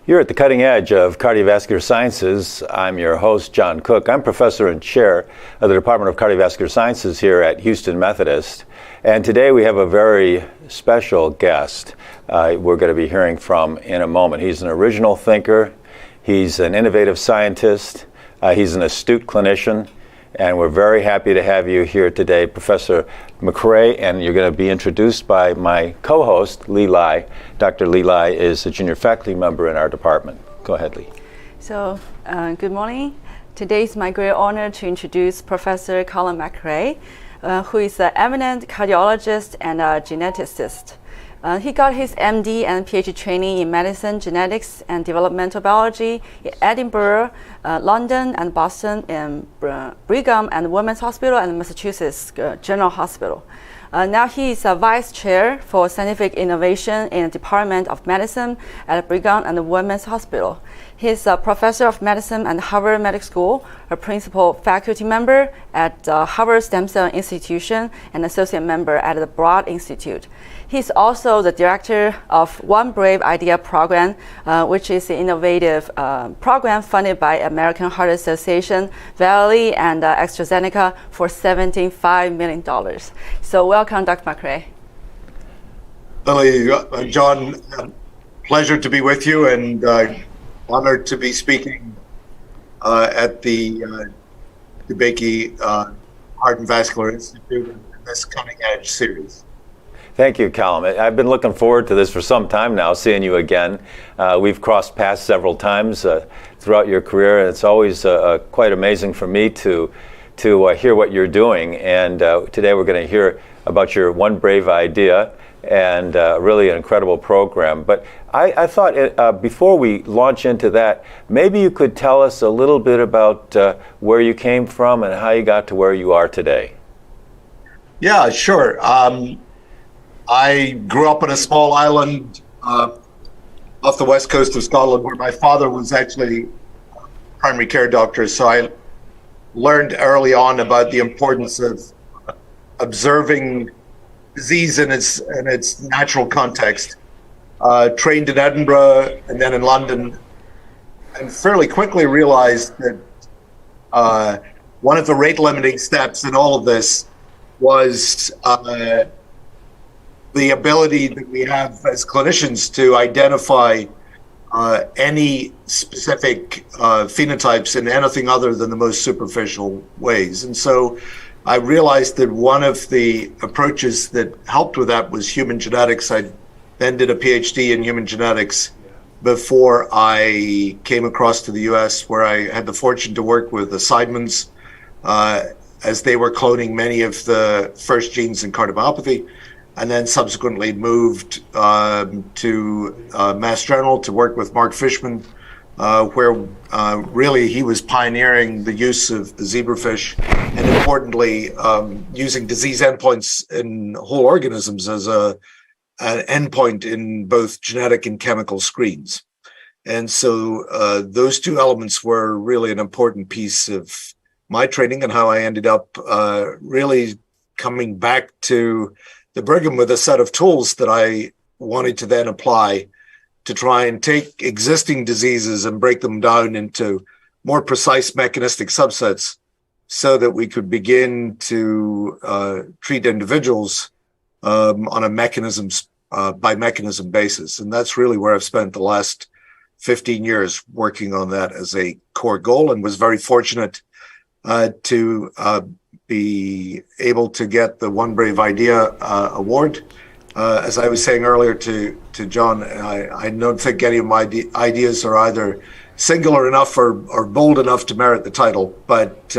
You're at the cutting edge of cardiovascular sciences. I'm your host, John Cook. I'm professor and chair of the Department of Cardiovascular Sciences here at Houston Methodist. And today we have a very special guest we're going to be hearing from in a moment. He's an original thinker. He's an innovative scientist. He's an astute clinician. And we're very happy to have you here today, Professor McRae, and you're going to be introduced by my co-host, Lee Lai. Dr. Lee Lai is a junior faculty member in our department. Go ahead, Lee. So, good morning. Today is my great honor to introduce Professor Colin McRae, who is an eminent cardiologist and a geneticist. He got his MD and PhD training in medicine, genetics, and developmental biology in Edinburgh, London, and Boston, in Brigham and Women's Hospital and Massachusetts General Hospital. Now he is a vice chair for scientific innovation in the Department of Medicine at Brigham and Women's Hospital. He is a professor of medicine at Harvard Medical School, a principal faculty member at Harvard Stem Cell Institution, and associate member at the Broad Institute. He's also the director of One Brave Idea program, which is an innovative program funded by American Heart Association, Valley, and AstraZeneca for $75 million. So welcome, Dr. McRae. Lily, John, pleasure to be with you and honored to be speaking at the DeBakey Heart and Vascular Institute in this cutting edge series. Thank you, Colin. I've been looking forward to this for some time now, seeing you again. We've crossed paths several times throughout your career, and it's always quite amazing for me to hear what you're doing. And today we're going to hear about your One Brave Idea and really an incredible program. But I thought before we launch into that, maybe you could tell us a little bit about where you came from and how you got to where you are today. Yeah, sure. I grew up on a small island off the west coast of Scotland where my father was actually a primary care doctor. So I learned early on about the importance of observing disease in its natural context. Trained in Edinburgh and then in London, and fairly quickly realized that one of the rate limiting steps in all of this was the ability that we have as clinicians to identify any specific phenotypes in anything other than the most superficial ways. And so I realized that one of the approaches that helped with that was human genetics. I then did a PhD in human genetics before I came across to the US, where I had the fortune to work with the Seidmans as they were cloning many of the first genes in cardiomyopathy, and then subsequently moved to Mass General to work with Mark Fishman, where really he was pioneering the use of the zebrafish, and importantly, using disease endpoints in whole organisms as an endpoint in both genetic and chemical screens. And so those two elements were really an important piece of my training and how I ended up really coming back to the Brigham with a set of tools that I wanted to then apply to try and take existing diseases and break them down into more precise mechanistic subsets so that we could begin to treat individuals on a mechanisms by mechanism basis. And that's really where I've spent the last 15 years working on that as a core goal, and was very fortunate to be able to get the One Brave Idea award. As I was saying earlier to John, I don't think any of my ideas are either singular enough or bold enough to merit the title, but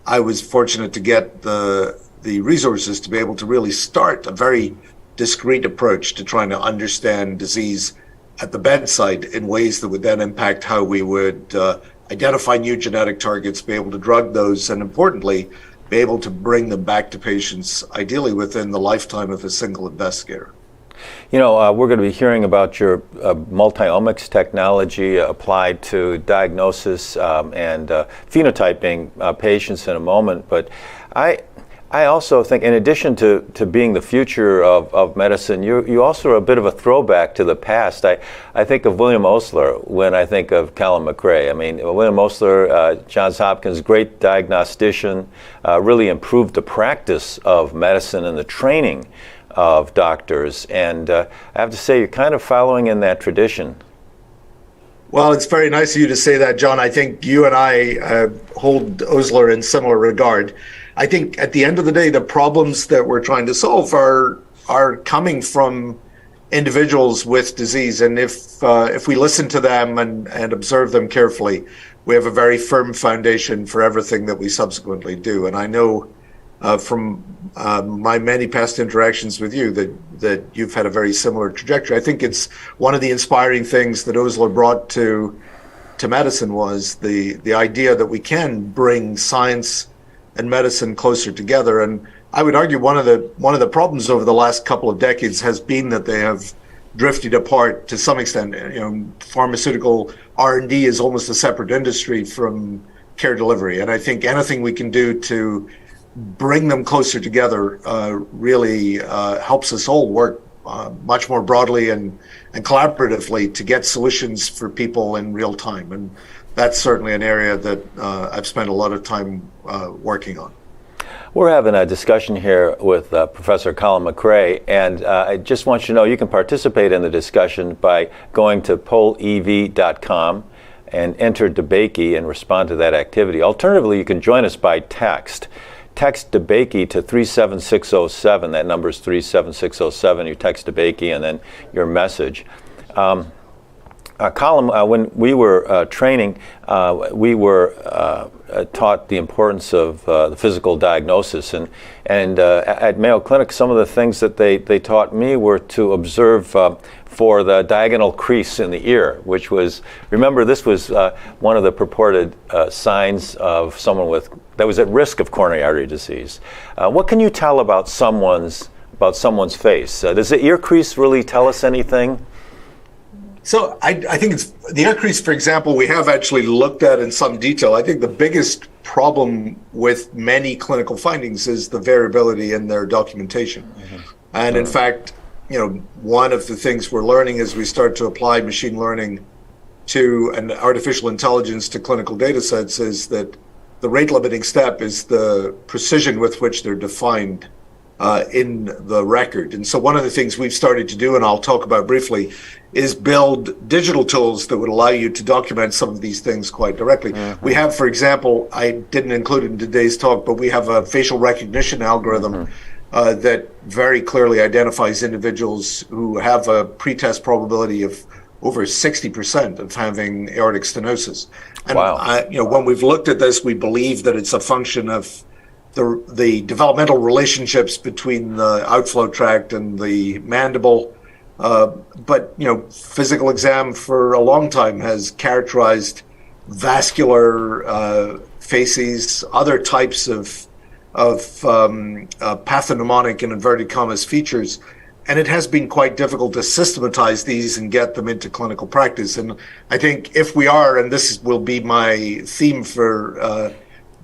I was fortunate to get the resources to be able to really start a very discrete approach to trying to understand disease at the bedside in ways that would then impact how we would identify new genetic targets, be able to drug those, and importantly, be able to bring them back to patients, ideally within the lifetime of a single investigator. You know, we're going to be hearing about your multi-omics technology applied to diagnosis and phenotyping patients in a moment, but I also think, in addition to being the future of medicine, you also are a bit of a throwback to the past. I think of William Osler when I think of Callum McRae. I mean, William Osler, Johns Hopkins, great diagnostician, really improved the practice of medicine and the training of doctors. And I have to say, you're kind of following in that tradition. Well, it's very nice of you to say that, John. I think you and I hold Osler in similar regard. I think at the end of the day, the problems that we're trying to solve are coming from individuals with disease. And if we listen to them and observe them carefully, we have a very firm foundation for everything that we subsequently do. And I know from my many past interactions with you that you've had a very similar trajectory. I think it's one of the inspiring things that Osler brought to medicine was the idea that we can bring science and medicine closer together. And I would argue one of the problems over the last couple of decades has been that they have drifted apart to some extent. You know, pharmaceutical R&D is almost a separate industry from care delivery. And I think anything we can do to bring them closer together really helps us all work much more broadly and collaboratively to get solutions for people in real time. And that's certainly an area that I've spent a lot of time working on. We're having a discussion here with Professor Colin McRae, and I just want you to know you can participate in the discussion by going to pollev.com and enter DeBakey and respond to that activity. Alternatively, you can join us by text. Text DeBakey to 37607. That number is 37607. You text DeBakey and then your message. Colin, when we were training, we were taught the importance of the physical diagnosis. And at Mayo Clinic, some of the things that they taught me were to observe for the diagonal crease in the ear, which was, remember, this was one of the purported signs of someone that was at risk of coronary artery disease. What can you tell about someone's face? Does the ear crease really tell us anything? So I think it's the ear crease, for example, we have actually looked at in some detail. I think the biggest problem with many clinical findings is the variability in their documentation. Mm-hmm. And in fact, you know, one of the things we're learning as we start to apply machine learning to an artificial intelligence to clinical data sets is that the rate limiting step is the precision with which they're defined in the record. And so one of the things we've started to do, and I'll talk about briefly, is build digital tools that would allow you to document some of these things quite directly. Mm-hmm. We have, for example, I didn't include it in today's talk, but we have a facial recognition algorithm that very clearly identifies individuals who have a pretest probability of over 60% of having aortic stenosis. And wow. You know, when we've looked at this, we believe that it's a function of the developmental relationships between the outflow tract and the mandible. But, you know, physical exam for a long time has characterized vascular facies, other types of pathognomonic and inverted commas features. And it has been quite difficult to systematize these and get them into clinical practice. And I think if we are, and this will be my theme for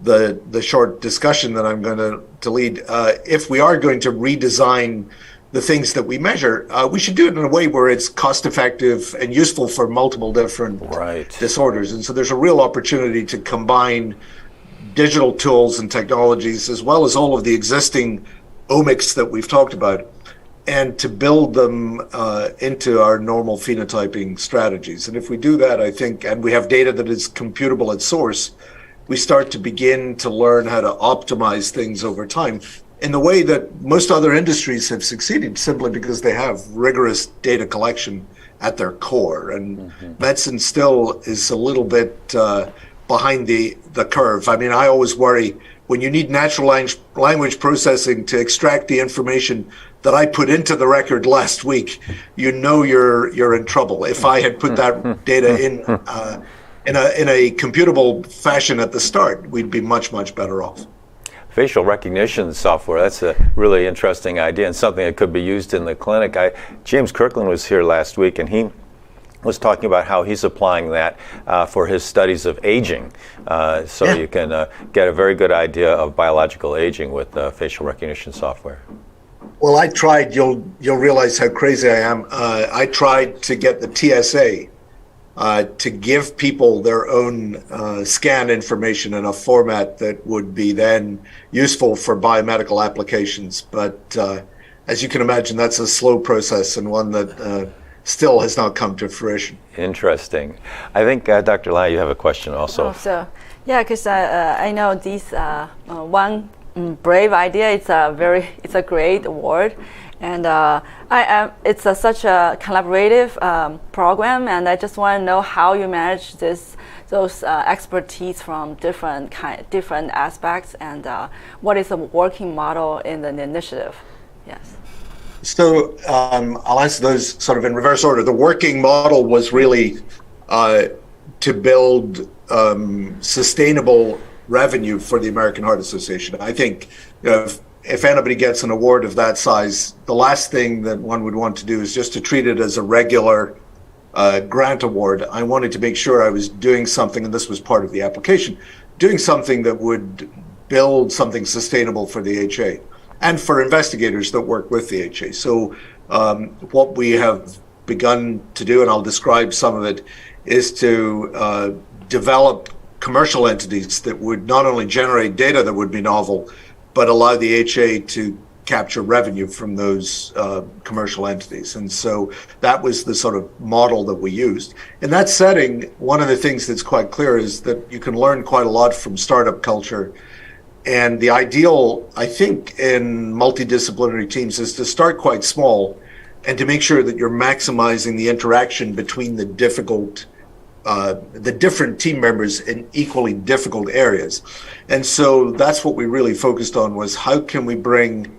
the short discussion that I'm going to lead, if we are going to redesign the things that we measure, we should do it in a way where it's cost effective and useful for multiple different disorders. And so there's a real opportunity to combine digital tools and technologies as well as all of the existing omics that we've talked about, and to build them into our normal phenotyping strategies. And if we do that, I think, and we have data that is computable at source, we start to begin to learn how to optimize things over time in the way that most other industries have succeeded, simply because they have rigorous data collection at their core. And medicine still is a little bit behind the curve. I mean, I always worry when you need natural language processing to extract the information that I put into the record last week, you know you're in trouble. If I had put that data in a computable fashion at the start, we'd be much, much better off. Facial recognition software, that's a really interesting idea and something that could be used in the clinic. James Kirkland was here last week, and he was talking about how he's applying that for his studies of aging. You can get a very good idea of biological aging with facial recognition software. Well, I tried, you'll realize how crazy I am. I tried to get the TSA to give people their own scan information in a format that would be then useful for biomedical applications. But as you can imagine, that's a slow process and one that still has not come to fruition. Interesting. I think, Dr. Lai, you have a question also. Because I know this one brave idea. It's a great award, and it's such a collaborative program. And I just want to know how you manage those expertise from different aspects, and what is the working model in the initiative? Yes. So I'll answer those sort of in reverse order. The working model was really to build sustainable revenue for the American Heart Association. I think if anybody gets an award of that size, the last thing that one would want to do is just to treat it as a regular grant award. I wanted to make sure I was doing something, and this was part of the application, doing something that would build something sustainable for the HA. And for investigators that work with the HA. So what we have begun to do, and I'll describe some of it, is to develop commercial entities that would not only generate data that would be novel, but allow the HA to capture revenue from those commercial entities. And so that was the sort of model that we used. In that setting, one of the things that's quite clear is that you can learn quite a lot from startup culture. And the ideal, I think, in multidisciplinary teams is to start quite small and to make sure that you're maximizing the interaction between the different team members in equally difficult areas. And so that's what we really focused on, was how can we bring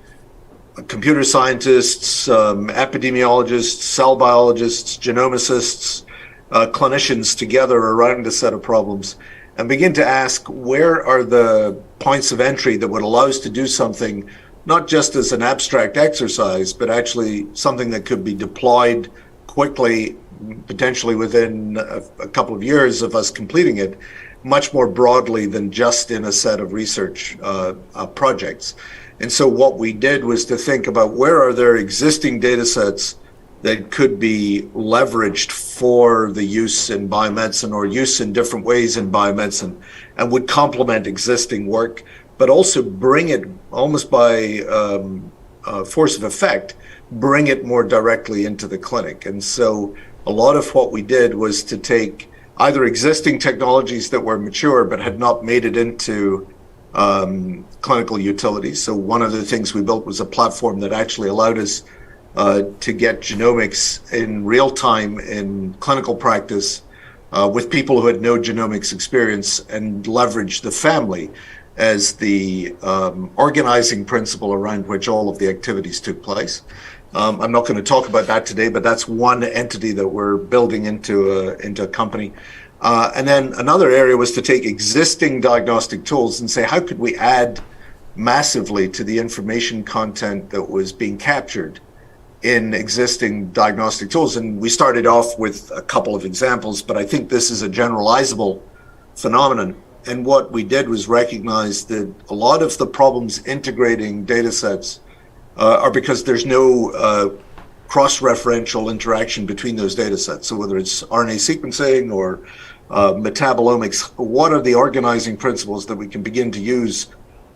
computer scientists, epidemiologists, cell biologists, genomicists, clinicians together around a set of problems, and begin to ask, where are the points of entry that would allow us to do something, not just as an abstract exercise, but actually something that could be deployed quickly, potentially within a couple of years of us completing it, much more broadly than just in a set of research projects. And so what we did was to think about, where are there existing data sets that could be leveraged for the use in biomedicine or use in different ways in biomedicine, and would complement existing work, but also bring it almost by force of effect, bring it more directly into the clinic. And so a lot of what we did was to take either existing technologies that were mature but had not made it into clinical utility. So one of the things we built was a platform that actually allowed us to get genomics in real time in clinical practice with people who had no genomics experience, and leverage the family as the organizing principle around which all of the activities took place. I'm not going to talk about that today, but that's one entity that we're building into a company. And then another area was to take existing diagnostic tools and say, how could we add massively to the information content that was being captured in existing diagnostic tools? And we started off with a couple of examples, but I think this is a generalizable phenomenon. And what we did was recognize that a lot of the problems integrating data sets are because there's no cross-referential interaction between those data sets. So whether it's RNA sequencing or metabolomics, what are the organizing principles that we can begin to use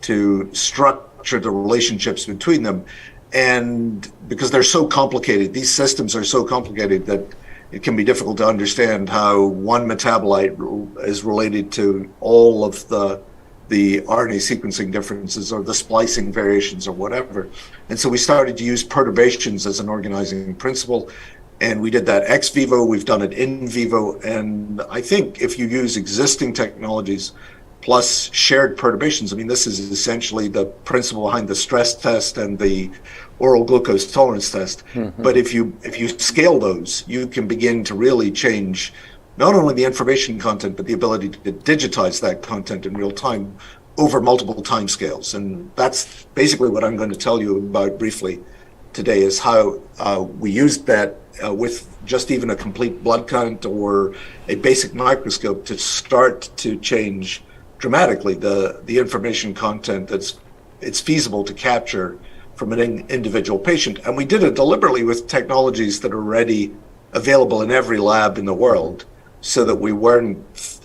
to structure the relationships between them? And because they're so complicated, these systems are so complicated that it can be difficult to understand how one metabolite is related to all of the RNA sequencing differences or the splicing variations or whatever. And so we started to use perturbations as an organizing principle. And we did that ex vivo, we've done it in vivo. And I think if you use existing technologies plus shared perturbations, I mean, this is essentially the principle behind the stress test and the oral glucose tolerance test. Mm-hmm. But if you scale those, you can begin to really change not only the information content, but the ability to digitize that content in real time over multiple time scales. And that's basically what I'm going to tell you about briefly today is how we used that with just even a complete blood count or a basic microscope to start to change dramatically the information content it's feasible to capture from an individual patient. And we did it deliberately with technologies that are already available in every lab in the world, so that we weren't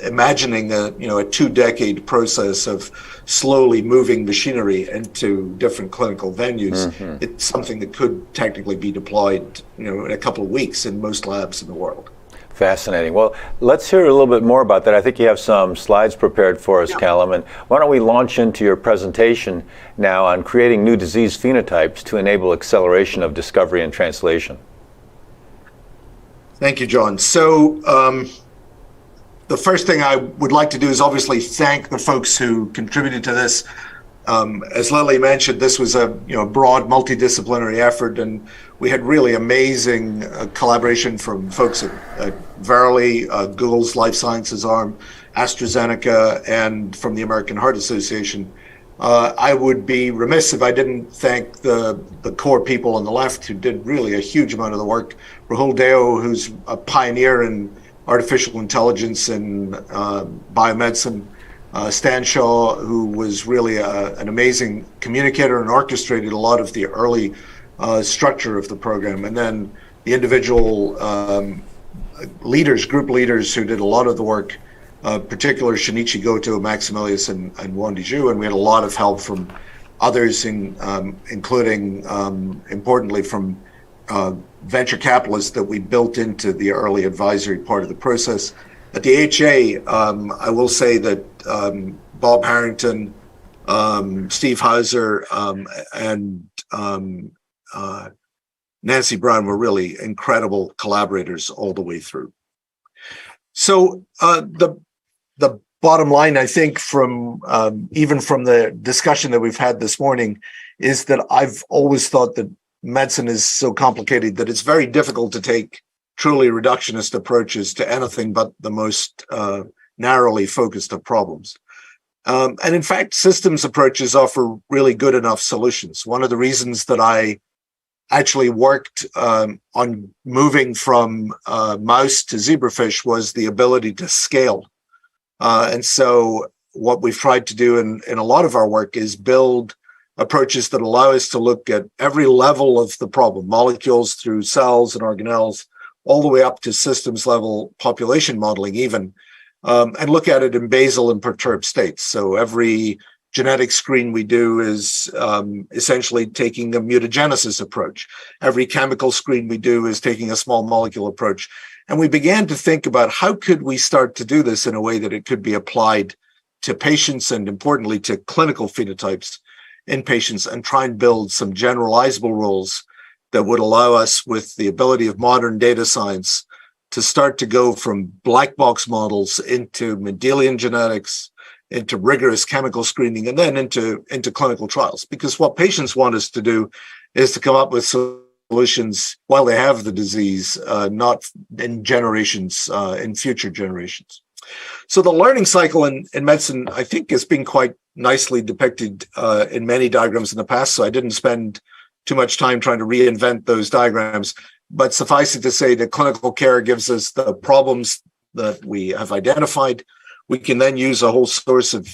imagining a 2-decade process of slowly moving machinery into different clinical venues. Mm-hmm. It's something that could technically be deployed, in a couple of weeks in most labs in the world. Fascinating. Well, let's hear a little bit more about that. I think you have some slides prepared for us, Callum, and why don't we launch into your presentation now on creating new disease phenotypes to enable acceleration of discovery and translation. Thank you, John. So the first thing I would like to do is obviously thank the folks who contributed to this. As Lily mentioned, this was a broad multidisciplinary effort, and we had really amazing collaboration from folks at Verily, Google's Life Sciences arm, AstraZeneca, and from the American Heart Association. I would be remiss if I didn't thank the core people on the left who did really a huge amount of the work. Rahul Deo, who's a pioneer in artificial intelligence and biomedicine. Stan Shaw, who was really an amazing communicator and orchestrated a lot of the early structure of the program. And then the individual group leaders who did a lot of the work, particularly Shinichi Goto, Maximilius, and Wandi Zhu. And we had a lot of help from others, including, importantly, from venture capitalists that we built into the early advisory part of the process. At the AHA, I will say that Bob Harrington, Steve Hauser, and Nancy Brown were really incredible collaborators all the way through. So the bottom line, I think, from even from the discussion that we've had this morning, is that I've always thought that medicine is so complicated that it's very difficult to take truly reductionist approaches to anything but the most narrowly focused of problems. And in fact, systems approaches offer really good enough solutions. One of the reasons that I actually worked on moving from mouse to zebrafish was the ability to scale. And so what we've tried to do in a lot of our work is build approaches that allow us to look at every level of the problem, molecules through cells and organelles, all the way up to systems level population modeling even, and look at it in basal and perturbed states. So every genetic screen we do is essentially taking a mutagenesis approach. Every chemical screen we do is taking a small molecule approach. And we began to think about how could we start to do this in a way that it could be applied to patients and, importantly, to clinical phenotypes in patients, and try and build some generalizable rules that would allow us, with the ability of modern data science, to start to go from black box models into Mendelian genetics, into rigorous chemical screening, and then into clinical trials. Because what patients want us to do is to come up with solutions while they have the disease, not in generations, in future generations. So the learning cycle in medicine, I think, has been quite nicely depicted in many diagrams in the past. So I didn't spend too much time trying to reinvent those diagrams. But suffice it to say that clinical care gives us the problems that we have identified. We can then use a whole source of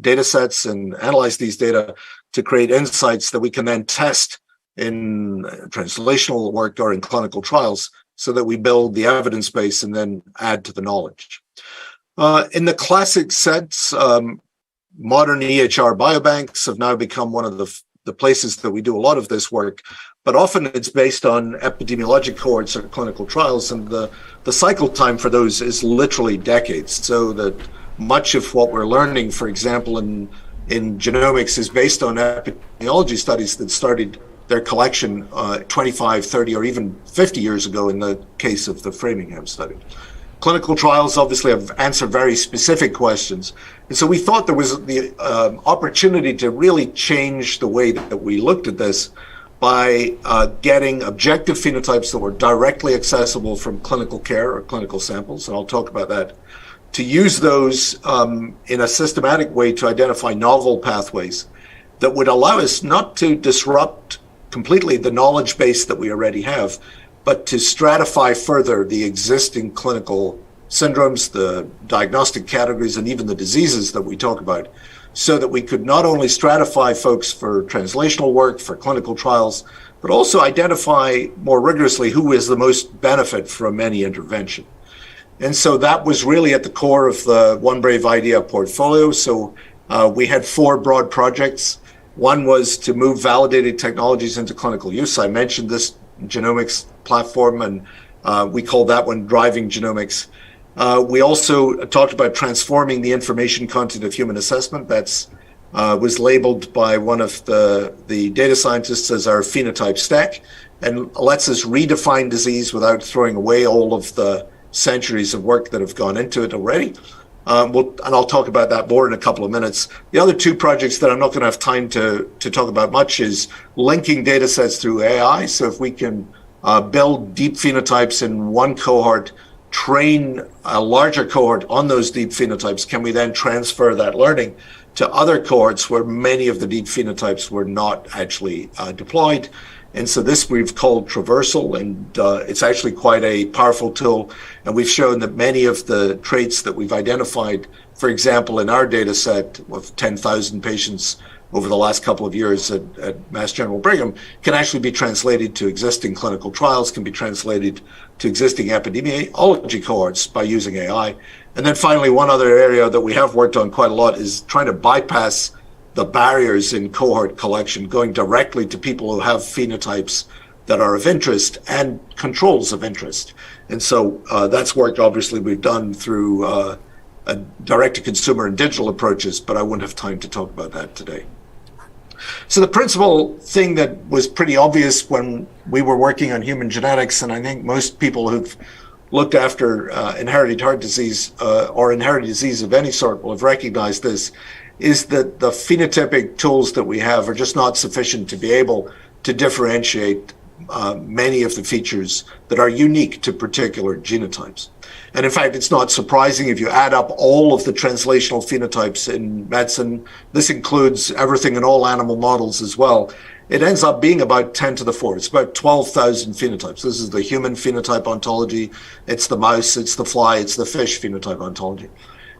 data sets and analyze these data to create insights that we can then test in translational work or in clinical trials, so that we build the evidence base and then add to the knowledge. In the classic sense, modern EHR biobanks have now become one of the places that we do a lot of this work, but often it's based on epidemiologic cohorts or clinical trials, and the cycle time for those is literally decades. So that much of what we're learning, for example, in genomics is based on epidemiology studies that started their collection 25, 30, or even 50 years ago in the case of the Framingham study. Clinical trials obviously have answered very specific questions. And so we thought there was the opportunity to really change the way that we looked at this by getting objective phenotypes that were directly accessible from clinical care or clinical samples, and I'll talk about that, to use those in a systematic way to identify novel pathways that would allow us not to disrupt completely the knowledge base that we already have, but to stratify further the existing clinical syndromes, the diagnostic categories, and even the diseases that we talk about, so that we could not only stratify folks for translational work, for clinical trials, but also identify more rigorously who is the most benefit from any intervention. And so that was really at the core of the One Brave Idea portfolio. So we had 4 broad projects. One was to move validated technologies into clinical use. I mentioned this genomics platform, and we called that one Driving Genomics. We also talked about transforming the information content of human assessment. That's was labeled by one of the data scientists as our phenotype stack, and lets us redefine disease without throwing away all of the centuries of work that have gone into it already. And I'll talk about that more in a couple of minutes. The other 2 projects that I'm not going to have time to talk about much is linking data sets through AI. So if we can build deep phenotypes in one cohort, train a larger cohort on those deep phenotypes, can we then transfer that learning to other cohorts where many of the deep phenotypes were not actually deployed? And so this we've called traversal, and it's actually quite a powerful tool. And we've shown that many of the traits that we've identified, for example, in our data set of 10,000 patients over the last couple of years at Mass General Brigham, can actually be translated to existing clinical trials, can be translated to existing epidemiology cohorts by using AI. And then finally, one other area that we have worked on quite a lot is trying to bypass the barriers in cohort collection, going directly to people who have phenotypes that are of interest and controls of interest. And so that's work obviously we've done through direct-to-consumer and digital approaches, but I wouldn't have time to talk about that today. So the principal thing that was pretty obvious when we were working on human genetics, and I think most people who've looked after inherited heart disease or inherited disease of any sort will have recognized this, is that the phenotypic tools that we have are just not sufficient to be able to differentiate many of the features that are unique to particular genotypes. And in fact, it's not surprising if you add up all of the translational phenotypes in medicine, this includes everything in all animal models as well, it ends up being about 10 to the 4. It's about 12,000 phenotypes. This is the human phenotype ontology. It's the mouse, it's the fly, it's the fish phenotype ontology.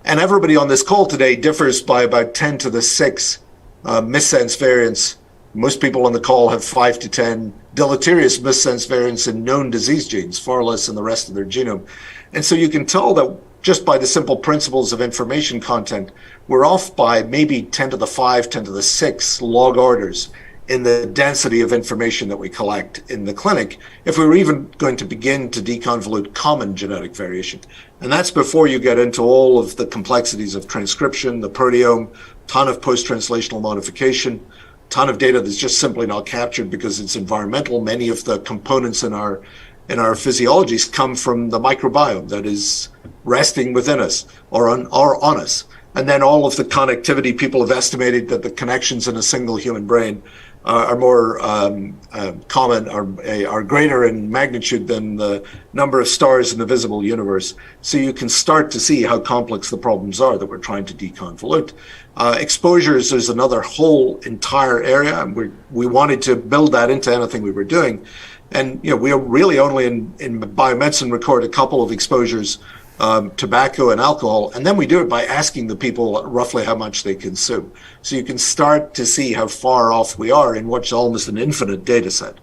And everybody on this call today differs by about 10 to the 6 missense variants. Most people on the call have 5 to 10 deleterious missense variants in known disease genes, far less than the rest of their genome. And so you can tell that just by the simple principles of information content, we're off by maybe 10 to the 5, 10 to the 6 log orders in the density of information that we collect in the clinic, if we were even going to begin to deconvolute common genetic variation. And that's before you get into all of the complexities of transcription, the proteome, ton of post-translational modification, ton of data that's just simply not captured because it's environmental. Many of the components in our physiologies come from the microbiome that is resting within us or on us. And then all of the connectivity, people have estimated that the connections in a single human brain are more common, are greater in magnitude than the number of stars in the visible universe. So you can start to see how complex the problems are that we're trying to deconvolute. Exposures is another whole entire area, and we wanted to build that into anything we were doing. And we really only in biomedicine record a couple of exposures, tobacco and alcohol, and then we do it by asking the people roughly how much they consume. So you can start to see how far off we are in what's almost an infinite data set.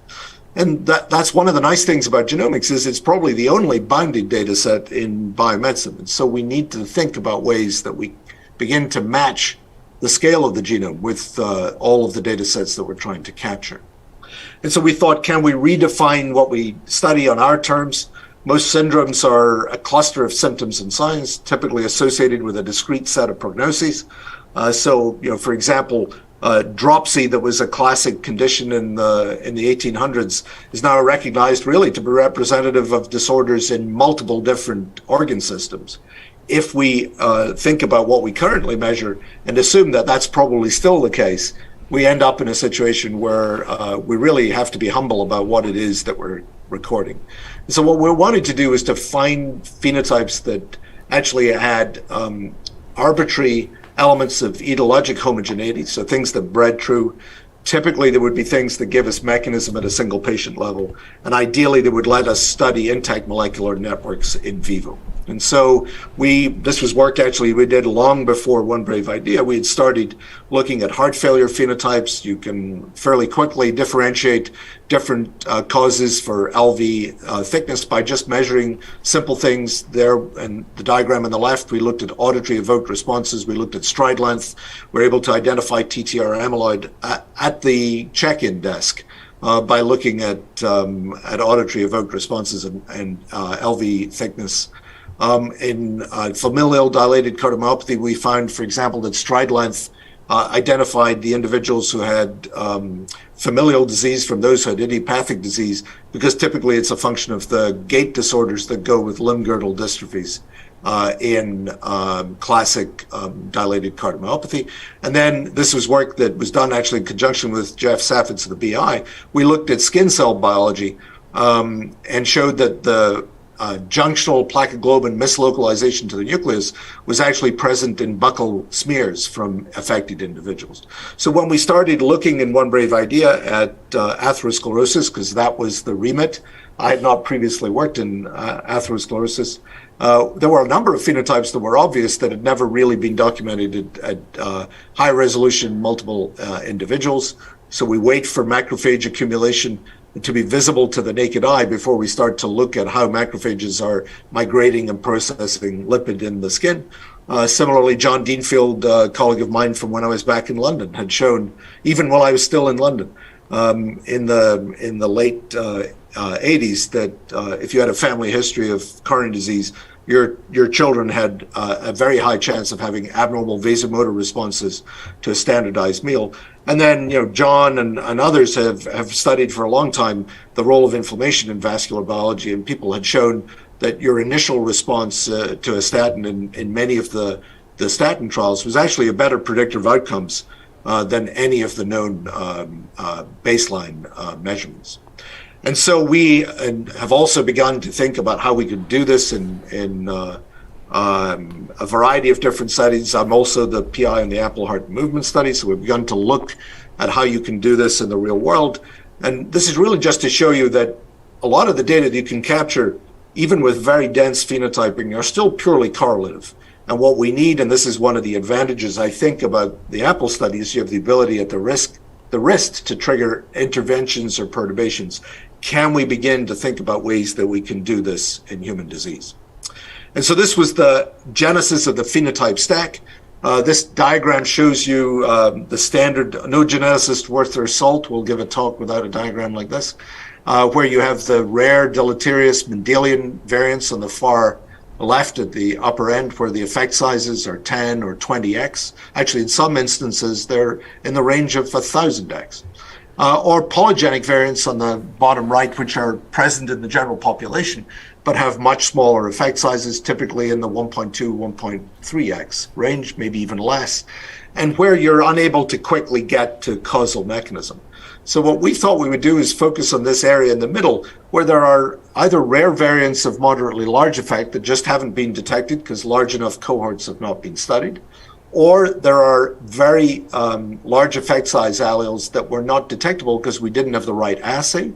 And that's one of the nice things about genomics is it's probably the only bounded data set in biomedicine. And so we need to think about ways that we begin to match the scale of the genome with all of the data sets that we're trying to capture. And so we thought, can we redefine what we study on our terms? Most syndromes are a cluster of symptoms and signs, typically associated with a discrete set of prognoses. For example, dropsy, that was a classic condition in the 1800s, is now recognized really to be representative of disorders in multiple different organ systems. If we think about what we currently measure and assume that that's probably still the case, we end up in a situation where we really have to be humble about what it is that we're recording. So what we wanted to do is to find phenotypes that actually had arbitrary elements of etiologic homogeneity, so things that bred through typically there would be things that give us mechanism at a single patient level, and ideally they would let us study intact molecular networks in vivo. And so this was work actually we did long before One Brave Idea. We had started looking at heart failure phenotypes. You can fairly quickly differentiate different causes for LV thickness by just measuring simple things there. And the diagram on the left, we looked at auditory evoked responses. We looked at stride length. We were able to identify TTR amyloid at the check-in desk by looking at auditory evoked responses and LV thickness. In familial dilated cardiomyopathy, we found, for example, that stride length identified the individuals who had familial disease from those who had idiopathic disease, because typically it's a function of the gait disorders that go with limb girdle dystrophies in classic dilated cardiomyopathy. And then this was work that was done actually in conjunction with Jeff Saffitz of the BI. We looked at skin cell biology and showed that the junctional plakoglobin mislocalization to the nucleus was actually present in buccal smears from affected individuals. So when we started looking in One Brave Idea at atherosclerosis, because that was the remit, I had not previously worked in atherosclerosis, there were a number of phenotypes that were obvious that had never really been documented at high resolution multiple individuals. So we wait for macrophage accumulation to be visible to the naked eye before we start to look at how macrophages are migrating and processing lipid in the skin. Similarly, John Deanfield, a colleague of mine from when I was back in London, had shown, even while I was still in London, in the late 80s, that if you had a family history of coronary disease, your children had a very high chance of having abnormal vasomotor responses to a standardized meal. And then, John and others have studied for a long time the role of inflammation in vascular biology, and people had shown that your initial response to a statin in many of the statin trials was actually a better predictor of outcomes than any of the known baseline measurements. And so we have also begun to think about how we could do this in a variety of different studies. I'm also the PI in the Apple Heart Movement study, so we've begun to look at how you can do this in the real world. And this is really just to show you that a lot of the data that you can capture, even with very dense phenotyping, are still purely correlative. And what we need, and this is one of the advantages I think about the Apple study, is you have the ability at the wrist to trigger interventions or perturbations. Can we begin to think about ways that we can do this in human disease? And so this was the genesis of the phenotype stack. This diagram shows you the standard. No geneticist worth their salt will give a talk without a diagram like this, where you have the rare deleterious Mendelian variants on the far left at the upper end, where the effect sizes are 10 or 20x. Actually, in some instances, they're in the range of 1,000x. Or polygenic variants on the bottom right, which are present in the general population, but have much smaller effect sizes, typically in the 1.2, 1.3x range, maybe even less, and where you're unable to quickly get to causal mechanism. So what we thought we would do is focus on this area in the middle, where there are either rare variants of moderately large effect that just haven't been detected because large enough cohorts have not been studied, or there are very large effect size alleles that were not detectable because we didn't have the right assay,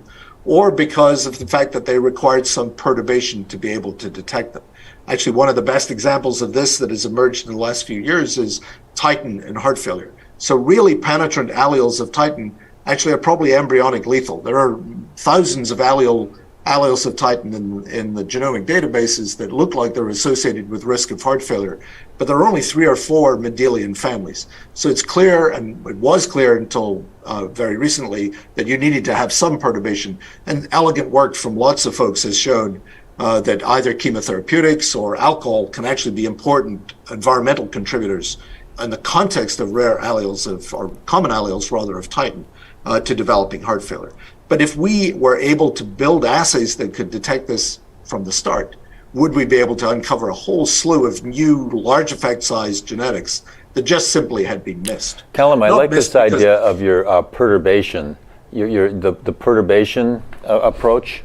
or because of the fact that they required some perturbation to be able to detect them. Actually, one of the best examples of this that has emerged in the last few years is Titin in heart failure. So really penetrant alleles of Titin actually are probably embryonic lethal. There are thousands of alleles of Titin in the genomic databases that look like they're associated with risk of heart failure, but there are only 3 or 4 Mendelian families. So it's clear, and it was clear until very recently, that you needed to have some perturbation. And elegant work from lots of folks has shown that either chemotherapeutics or alcohol can actually be important environmental contributors in the context of rare alleles or common alleles rather of Titin to developing heart failure. But if we were able to build assays that could detect this from the start, would we be able to uncover a whole slew of new large effect size genetics that just simply had been missed? Callum, I like this idea of your perturbation, the perturbation approach.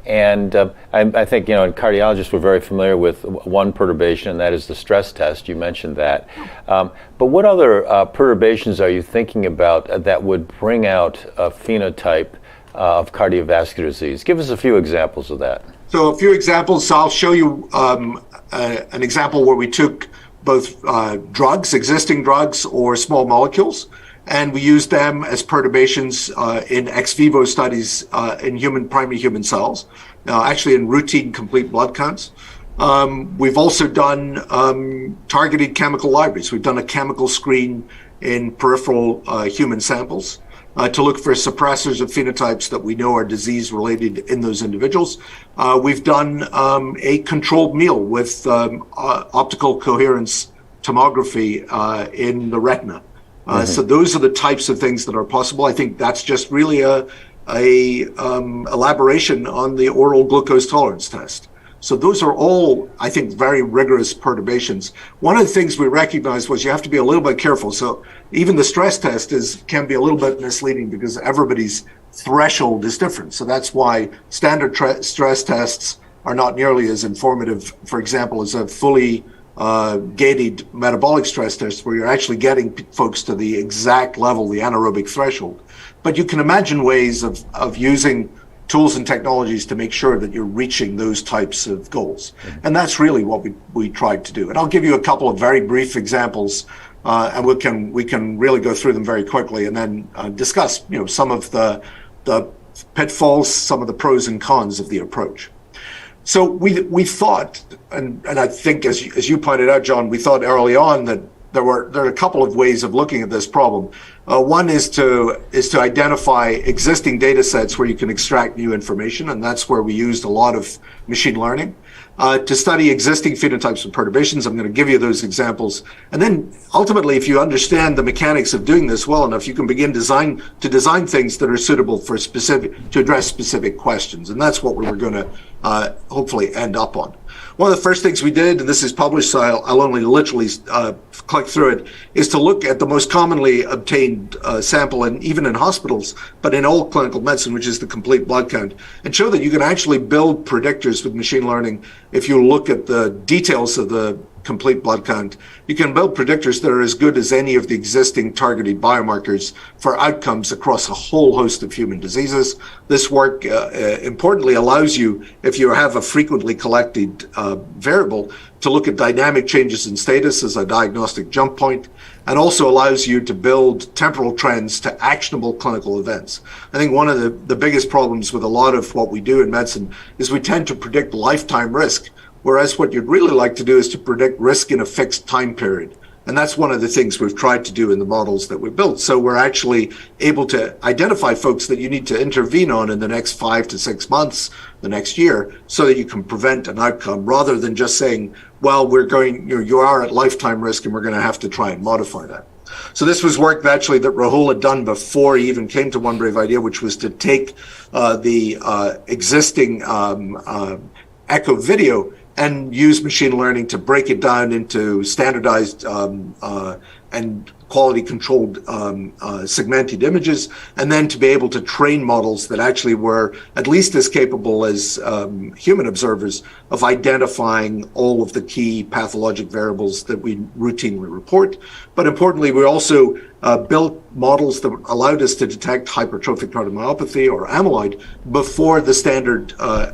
And I think, and cardiologists were very familiar with one perturbation, and that is the stress test. You mentioned that. But what other perturbations are you thinking about that would bring out a phenotype of cardiovascular disease? Give us a few examples of that. So a few examples. So I'll show you an example where we took both drugs, existing drugs or small molecules, and we used them as perturbations in ex vivo studies in primary human cells, actually in routine complete blood counts. We've also done targeted chemical libraries. We've done a chemical screen in peripheral human samples to look for suppressors of phenotypes that we know are disease related in those individuals. We've done a controlled meal with optical coherence tomography in the retina. So those are the types of things that are possible. I think that's just really a elaboration on the oral glucose tolerance test. So those are all, I think, very rigorous perturbations. One of the things we recognized was you have to be a little bit careful. So even the stress test can be a little bit misleading because everybody's threshold is different. So that's why standard stress tests are not nearly as informative, for example, as a fully gated metabolic stress test where you're actually getting folks to the exact level, the anaerobic threshold. But you can imagine ways of using tools and technologies to make sure that you're reaching those types of goals. And that's really what we tried to do. And I'll give you a couple of very brief examples, and we can really go through them very quickly and then discuss, some of the pitfalls, some of the pros and cons of the approach. So we thought, and I think as you pointed out, John, we thought early on that there are a couple of ways of looking at this problem. One is to identify existing data sets where you can extract new information, and that's where we used a lot of machine learning. To study existing phenotypes and perturbations, I'm going to give you those examples. And then ultimately, if you understand the mechanics of doing this well enough, you can begin to design things that are suitable to address specific questions. And that's what we're going to hopefully end up on. One of the first things we did, and this is published, so I'll only literally click through it, is to look at the most commonly obtained sample, and even in hospitals, but in all clinical medicine, which is the complete blood count, and show that you can actually build predictors with machine learning. If you look at the details of the complete blood count, you can build predictors that are as good as any of the existing targeted biomarkers for outcomes across a whole host of human diseases. This work importantly allows you, if you have a frequently collected variable, to look at dynamic changes in status as a diagnostic jump point, and also allows you to build temporal trends to actionable clinical events. I think one of the biggest problems with a lot of what we do in medicine is we tend to predict lifetime risk, whereas what you'd really like to do is to predict risk in a fixed time period. And that's one of the things we've tried to do in the models that we built. So we're actually able to identify folks that you need to intervene on in the next 5 to 6 months, the next year, so that you can prevent an outcome, rather than just saying, well, you are at lifetime risk and we're going to have to try and modify that. So this was work that Rahul had done before he even came to One Brave Idea, which was to take the existing echo video and use machine learning to break it down into standardized and quality controlled segmented images, and then to be able to train models that actually were at least as capable as human observers of identifying all of the key pathologic variables that we routinely report. But importantly, we also built models that allowed us to detect hypertrophic cardiomyopathy or amyloid before the standard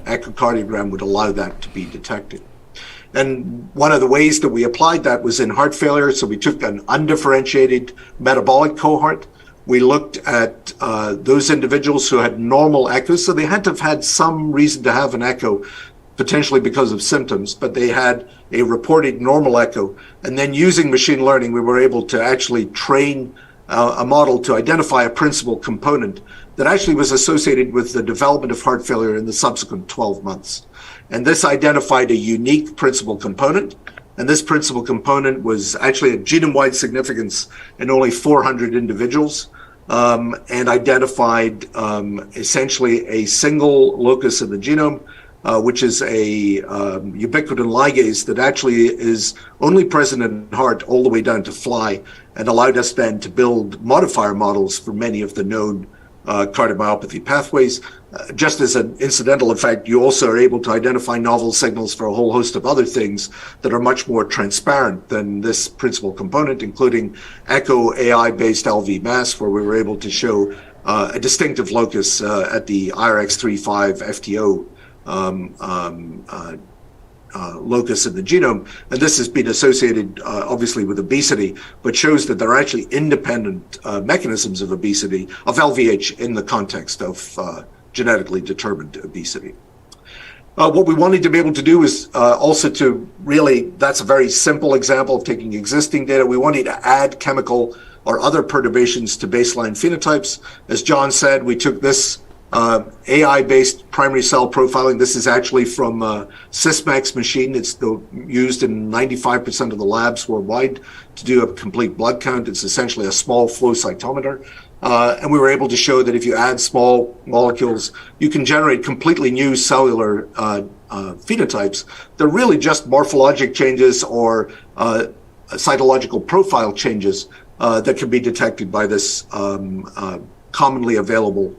echocardiogram would allow that to be detected. And one of the ways that we applied that was in heart failure. So we took an undifferentiated metabolic cohort. We looked at those individuals who had normal echoes. So they had to have had some reason to have an echo, potentially because of symptoms, but they had a reported normal echo. And then using machine learning, we were able to actually train a model to identify a principal component that actually was associated with the development of heart failure in the subsequent 12 months. And this identified a unique principal component. And this principal component was actually a genome-wide significance in only 400 individuals, and identified essentially a single locus in the genome, which is a ubiquitin ligase that actually is only present in heart all the way down to fly, and allowed us then to build modifier models for many of the known cardiomyopathy pathways. Just as an incidental effect, you also are able to identify novel signals for a whole host of other things that are much more transparent than this principal component, including echo AI-based LV mass, where we were able to show a distinctive locus at the IRX35 FTO locus in the genome. And this has been associated obviously with obesity, but shows that there are actually independent mechanisms of obesity, of LVH, in the context of genetically determined obesity. What we wanted to be able to do is also to really, that's a very simple example of taking existing data. We wanted to add chemical or other perturbations to baseline phenotypes. As John said, we took this AI-based primary cell profiling. This is actually from Sysmex machine. It's used in 95% of the labs worldwide to do a complete blood count. It's essentially a small flow cytometer. And we were able to show that if you add small molecules, you can generate completely new cellular phenotypes. They're really just morphologic changes or cytological profile changes that can be detected by this commonly available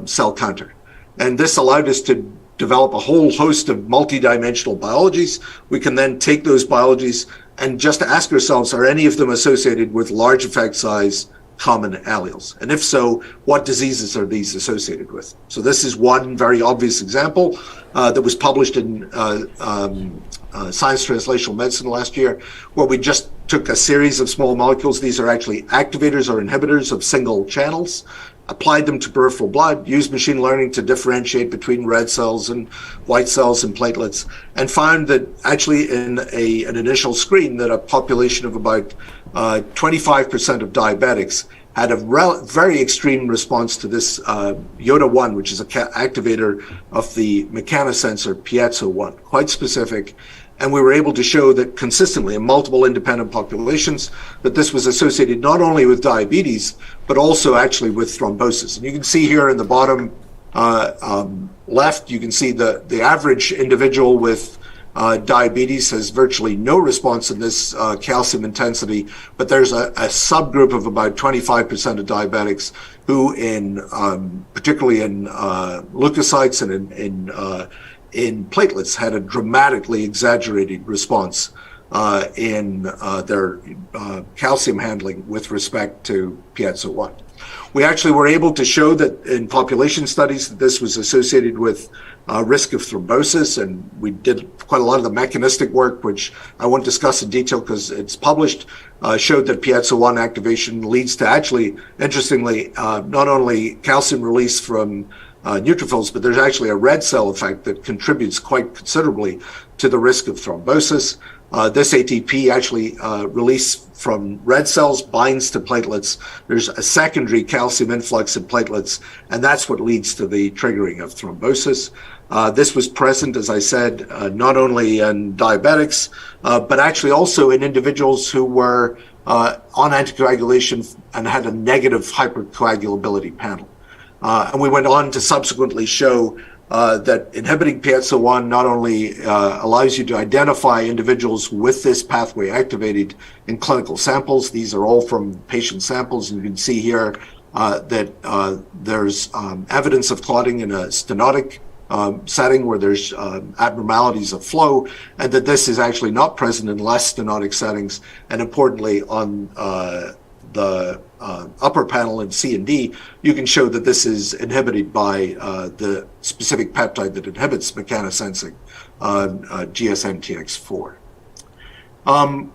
cell counter. And this allowed us to develop a whole host of multidimensional biologies. We can then take those biologies and just ask ourselves, are any of them associated with large effect size common alleles? And if so, what diseases are these associated with? So this is one very obvious example that was published in Science Translational Medicine last year, where we just took a series of small molecules. These are actually activators or inhibitors of single channels, applied them to peripheral blood, used machine learning to differentiate between red cells and white cells and platelets, and found that actually in an initial screen that a population of about 25% of diabetics had a very extreme response to this YOTA1, which is an activator of the mechanosensor piezo1, quite specific. And we were able to show that consistently in multiple independent populations that this was associated not only with diabetes, but also actually with thrombosis. And you can see here in the bottom left, you can see the average individual with diabetes has virtually no response in this calcium intensity, but there's a subgroup of about 25% of diabetics who, particularly in leukocytes and in platelets, had a dramatically exaggerated response in their calcium handling with respect to piezo1. We actually were able to show that in population studies that this was associated with risk of thrombosis, and we did quite a lot of the mechanistic work, which I won't discuss in detail because it's published, showed that piezo1 activation leads to actually, interestingly, not only calcium release from neutrophils, but there's actually a red cell effect that contributes quite considerably to the risk of thrombosis. This ATP actually release from red cells binds to platelets. There's a secondary calcium influx in platelets, and that's what leads to the triggering of thrombosis. This was present, as I said, not only in diabetics, but actually also in individuals who were on anticoagulation and had a negative hypercoagulability panel. And we went on to subsequently show that inhibiting piezo1 not only allows you to identify individuals with this pathway activated in clinical samples. These are all from patient samples, and you can see here that there's evidence of clotting in a stenotic setting where there's abnormalities of flow, and that this is actually not present in less stenotic settings. And importantly, on the upper panel in C and D, you can show that this is inhibited by the specific peptide that inhibits mechanosensing, GSMTX4.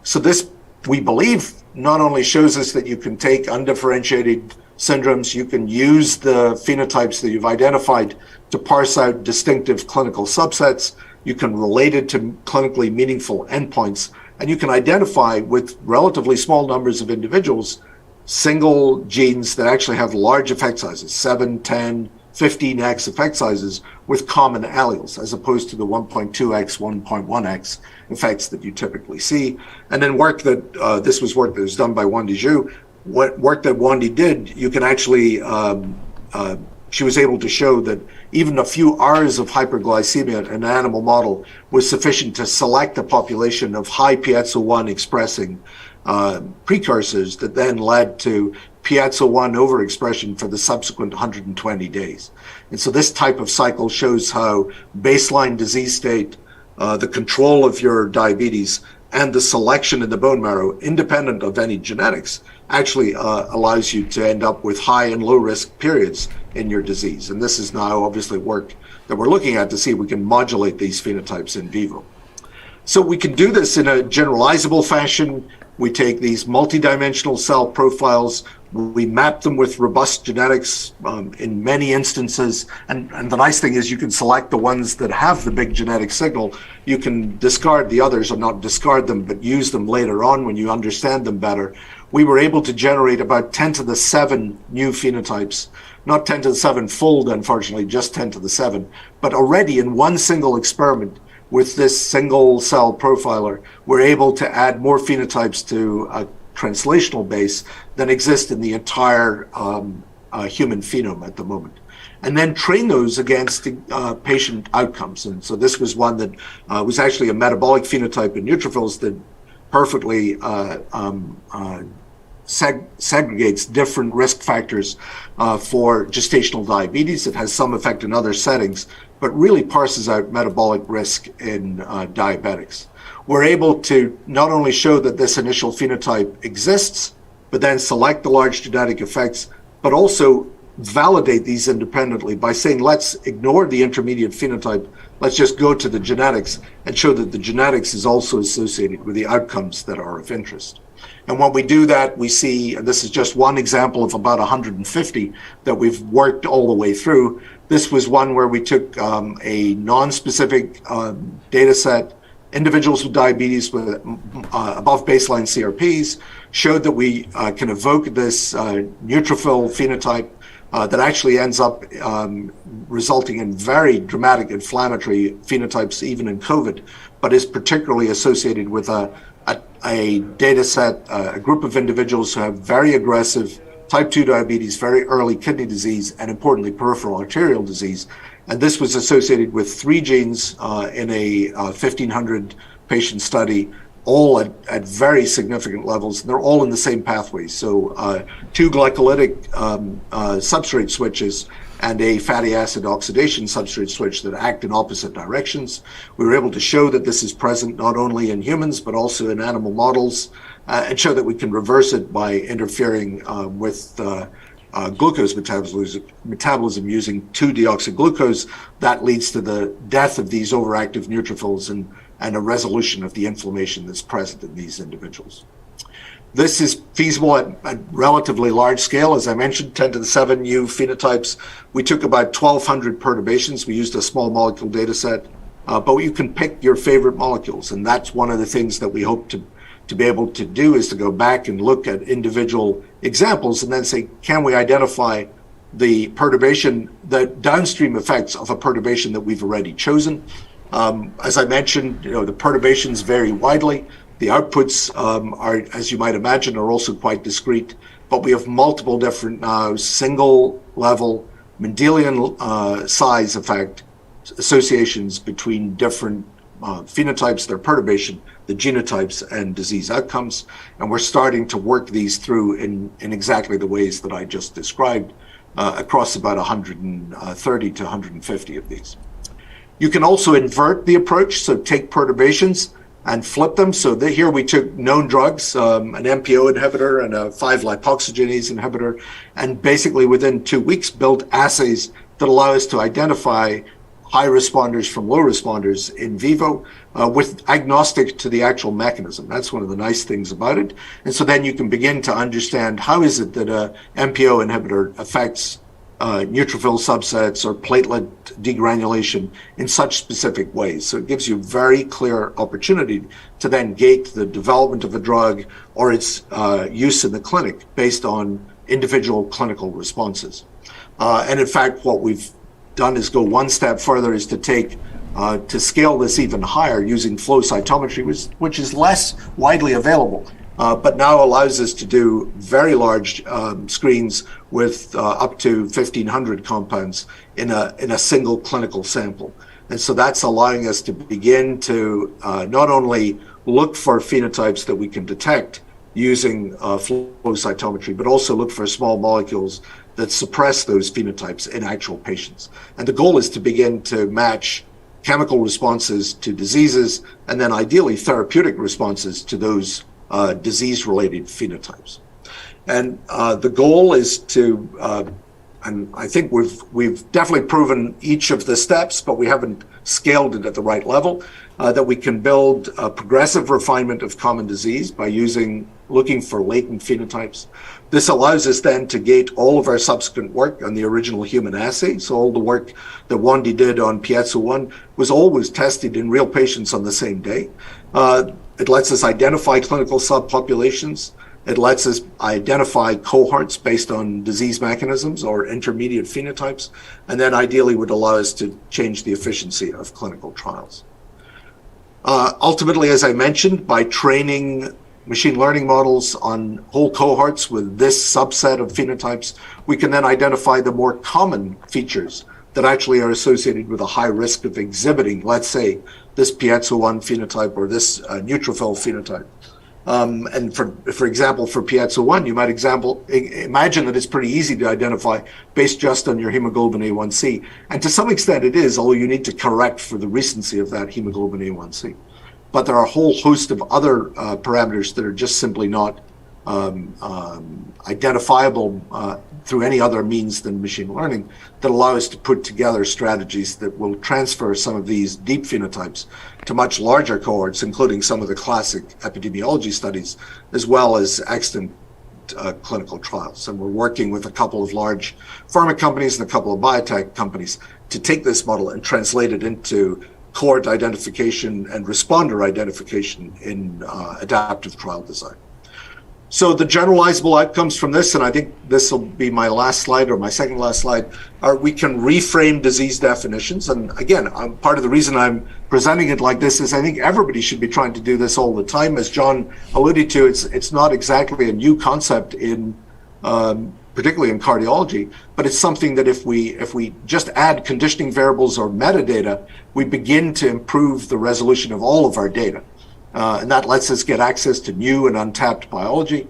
So this, we believe, not only shows us that you can take undifferentiated syndromes, you can use the phenotypes that you've identified to parse out distinctive clinical subsets, you can relate it to clinically meaningful endpoints, and you can identify with relatively small numbers of individuals single genes that actually have large effect sizes, 7, 10, 15x effect sizes with common alleles, as opposed to the 1.2x, 1.1x effects that you typically see. And then work that, this was work that was done by Wendy Zhu. What work that Wendy did, you can actually, she was able to show that even a few hours of hyperglycemia in an animal model was sufficient to select a population of high piezo1 expressing precursors that then led to piezo-1 overexpression for the subsequent 120 days. And so this type of cycle shows how baseline disease state, the control of your diabetes, and the selection in the bone marrow, independent of any genetics, actually allows you to end up with high and low risk periods in your disease. And this is now obviously work that we're looking at to see if we can modulate these phenotypes in vivo. So we can do this in a generalizable fashion. We take these multidimensional cell profiles, we map them with robust genetics in many instances, and the nice thing is you can select the ones that have the big genetic signal. You can discard the others, or not discard them, but use them later on when you understand them better. We were able to generate about 10 to the 7 new phenotypes, not 10 to the 7 fold, unfortunately, just 10 to the 7, but already in one single experiment, with this single cell profiler, we're able to add more phenotypes to a translational base than exist in the entire human phenome at the moment. And then train those against patient outcomes. And so this was one that was actually a metabolic phenotype in neutrophils that perfectly segregates different risk factors for gestational diabetes. It has some effect in other settings, but really parses out metabolic risk in diabetics. We're able to not only show that this initial phenotype exists, but then select the large genetic effects, but also validate these independently by saying, let's ignore the intermediate phenotype, let's just go to the genetics and show that the genetics is also associated with the outcomes that are of interest. And when we do that, we see, and this is just one example of about 150 that we've worked all the way through. This was one where we took a non-specific data set, individuals with diabetes with above baseline CRPs, showed that we can evoke this neutrophil phenotype that actually ends up resulting in very dramatic inflammatory phenotypes even in COVID, but is particularly associated with a data set, a group of individuals who have very aggressive type 2 diabetes, very early kidney disease, and importantly, peripheral arterial disease. And this was associated with 3 genes in a 1,500 patient study, all at very significant levels. And they're all in the same pathway. So 2 glycolytic substrate switches and a fatty acid oxidation substrate switch that act in opposite directions. We were able to show that this is present not only in humans, but also in animal models, and show that we can reverse it by interfering with glucose metabolism using 2-deoxyglucose. That leads to the death of these overactive neutrophils and a resolution of the inflammation that's present in these individuals. This is feasible at relatively large scale. As I mentioned, 10 to the 7 new phenotypes. We took about 1,200 perturbations. We used a small molecule data set, but you can pick your favorite molecules. And that's one of the things that we hope to be able to do, is to go back and look at individual examples and then say, can we identify the perturbation, the downstream effects of a perturbation that we've already chosen? As I mentioned, the perturbations vary widely. The outputs are, as you might imagine, are also quite discrete, but we have multiple different now single level Mendelian size effect associations between different phenotypes, their perturbation, the genotypes, and disease outcomes. And we're starting to work these through in exactly the ways that I just described across about 130 to 150 of these. You can also invert the approach, so take perturbations and flip them. So here we took known drugs, an MPO inhibitor and a 5-lipoxygenase inhibitor, and basically within 2 weeks built assays that allow us to identify high responders from low responders in vivo with agnostic to the actual mechanism. That's one of the nice things about it. And so then you can begin to understand how is it that a MPO inhibitor affects neutrophil subsets or platelet degranulation in such specific ways. So it gives you very clear opportunity to then gate the development of a drug or its use in the clinic based on individual clinical responses. And in fact, what we've done is go one step further, is to take to scale this even higher using flow cytometry, which is less widely available, but now allows us to do very large screens with up to 1,500 compounds in a single clinical sample. And so that's allowing us to begin to not only look for phenotypes that we can detect using flow cytometry, but also look for small molecules that suppress those phenotypes in actual patients. And the goal is to begin to match chemical responses to diseases, and then ideally therapeutic responses to those disease-related phenotypes. And the goal is to, and I think we've definitely proven each of the steps, but we haven't scaled it at the right level, that we can build a progressive refinement of common disease by looking for latent phenotypes. This allows us then to gate all of our subsequent work on the original human assay. So all the work that Wandy did on Piezo-1 was always tested in real patients on the same day. It lets us identify clinical subpopulations. It lets us identify cohorts based on disease mechanisms or intermediate phenotypes, and then ideally would allow us to change the efficiency of clinical trials. Ultimately, as I mentioned, by training machine learning models on whole cohorts with this subset of phenotypes, we can then identify the more common features that actually are associated with a high risk of exhibiting, let's say, this Piezo-1 phenotype or this neutrophil phenotype. And for example, for Piezo-1, you might imagine that it's pretty easy to identify based just on your hemoglobin A1C. And to some extent it is, although you need to correct for the recency of that hemoglobin A1C. But there are a whole host of other parameters that are just simply not identifiable through any other means than machine learning that allow us to put together strategies that will transfer some of these deep phenotypes to much larger cohorts, including some of the classic epidemiology studies, as well as extant clinical trials. And we're working with a couple of large pharma companies and a couple of biotech companies to take this model and translate it into cohort identification and responder identification in adaptive trial design. So the generalizable outcomes from this, and I think this will be my last slide or my second last slide, are we can reframe disease definitions. And again, part of the reason I'm presenting it like this is I think everybody should be trying to do this all the time. As John alluded to, it's not exactly a new concept in particularly in cardiology, but it's something that if we just add conditioning variables or metadata, we begin to improve the resolution of all of our data. And that lets us get access to new and untapped biology,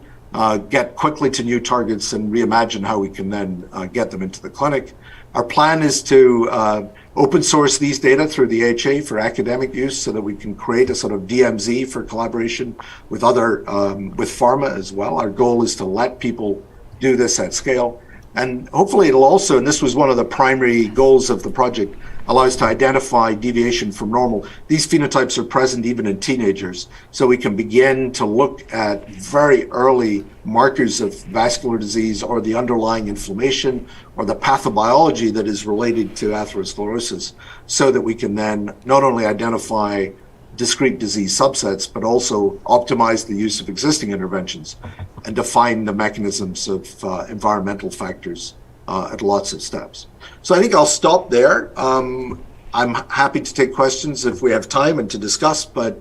get quickly to new targets, and reimagine how we can then get them into the clinic. Our plan is to open source these data through the AHA for academic use so that we can create a sort of DMZ for collaboration with with pharma as well. Our goal is to let people do this at scale. And hopefully it'll also, and this was one of the primary goals of the project, allow us to identify deviation from normal. These phenotypes are present even in teenagers, so we can begin to look at very early markers of vascular disease or the underlying inflammation or the pathobiology that is related to atherosclerosis, so that we can then not only identify discrete disease subsets, but also optimize the use of existing interventions and define the mechanisms of environmental factors at lots of steps. So I think I'll stop there. I'm happy to take questions if we have time and to discuss, but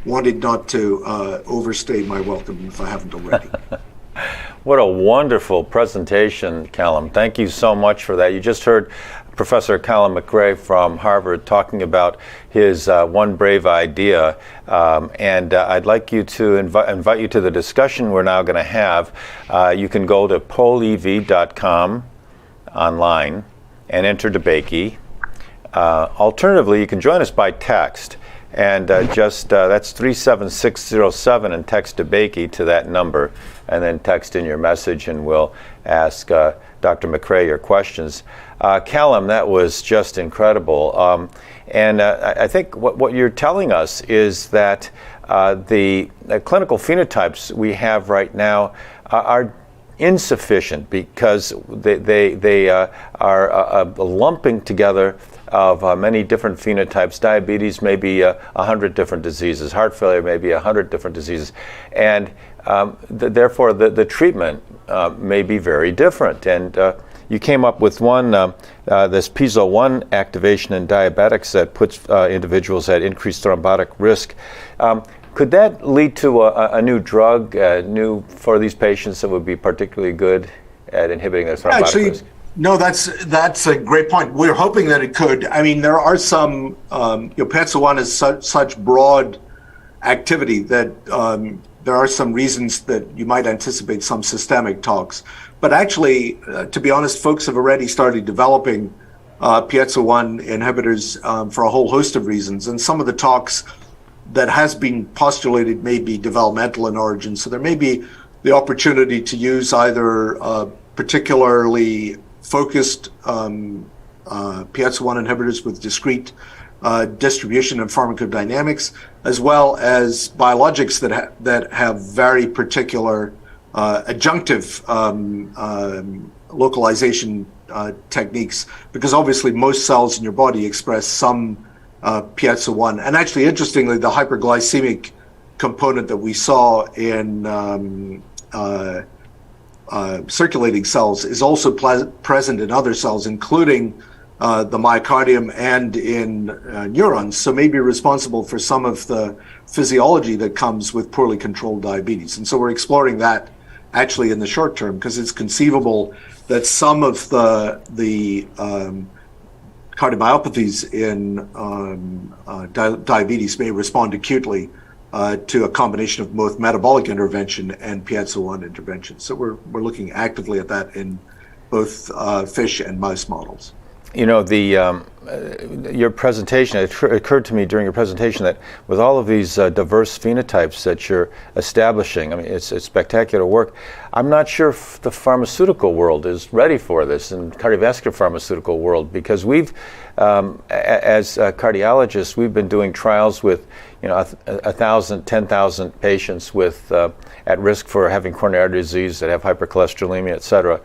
wanted not to overstay my welcome if I haven't already. What a wonderful presentation, Callum. Thank you so much for that. You just heard Professor Callum McRae from Harvard talking about his one brave idea, and I'd like you to invite you to the discussion we're now going to have. You can go to polev.com online and enter DeBakey. Alternatively, you can join us by text, and that's 37607 and text DeBakey to that number, and then text in your message and we'll ask Dr. McRae your questions. Callum, that was just incredible. And I think what you're telling us is that the clinical phenotypes we have right now are insufficient because they are a lumping together of many different phenotypes. Diabetes may be 100 different diseases. Heart failure may be 100 different diseases. And therefore, the treatment may be very different. And you came up with one, this Piezo-1 activation in diabetics that puts individuals at increased thrombotic risk. Could that lead to a new drug, for these patients that would be particularly good at inhibiting their thrombotic risk? No, that's a great point. We're hoping that it could. I mean, there are some, Piezo-1 is such broad activity that there are some reasons that you might anticipate some systemic tox. But actually, to be honest, folks have already started developing piezo-1 inhibitors for a whole host of reasons. And some of the tox that has been postulated may be developmental in origin. So there may be the opportunity to use either particularly focused piezo-1 inhibitors with discrete distribution and pharmacodynamics, as well as biologics that have very particular adjunctive localization techniques, because obviously most cells in your body express some piezo-1. And actually, interestingly, the hyperglycemic component that we saw in circulating cells is also present in other cells, including the myocardium and in neurons, so may be responsible for some of the physiology that comes with poorly controlled diabetes. And so we're exploring that actually in the short term, because it's conceivable that some of the cardiomyopathies in diabetes may respond acutely to a combination of both metabolic intervention and piezo-1 intervention. So we're looking actively at that in both fish and mouse models. You know, your presentation, it occurred to me during your presentation that with all of these diverse phenotypes that you're establishing, I mean, it's spectacular work. I'm not sure if the pharmaceutical world is ready for this, and cardiovascular pharmaceutical world, because we've, as cardiologists, we've been doing trials with, 1,000, 10,000 patients with at risk for having coronary artery disease, that have hypercholesterolemia, et cetera.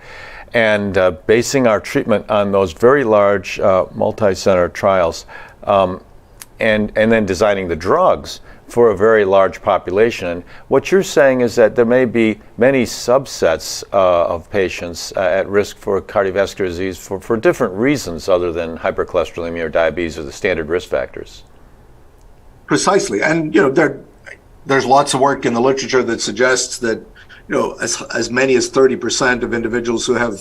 And basing our treatment on those very large multi-center trials, and then designing the drugs for a very large population. And what you're saying is that there may be many subsets of patients at risk for cardiovascular disease for different reasons other than hypercholesterolemia or diabetes or the standard risk factors. Precisely. And, there's lots of work in the literature that suggests that as many as 30% of individuals who have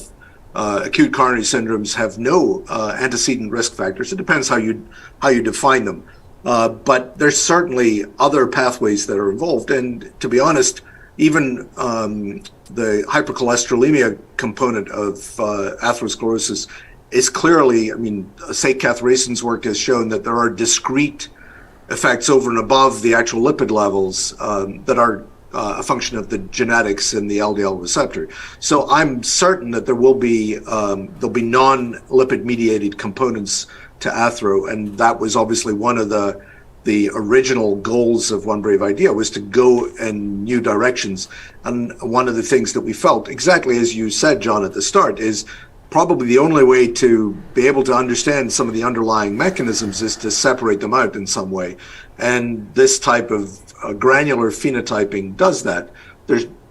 acute coronary syndromes have no antecedent risk factors. It depends how you define them. But there's certainly other pathways that are involved. And to be honest, even the hypercholesterolemia component of atherosclerosis is clearly, Sek Kathrason's work has shown that there are discrete effects over and above the actual lipid levels that are a function of the genetics and the LDL receptor. So I'm certain that there'll be non-lipid mediated components to athero, and that was obviously one of the original goals of One Brave Idea, was to go in new directions. And one of the things that we felt, exactly as you said, John, at the start, is probably the only way to be able to understand some of the underlying mechanisms is to separate them out in some way. And this type of granular phenotyping does that.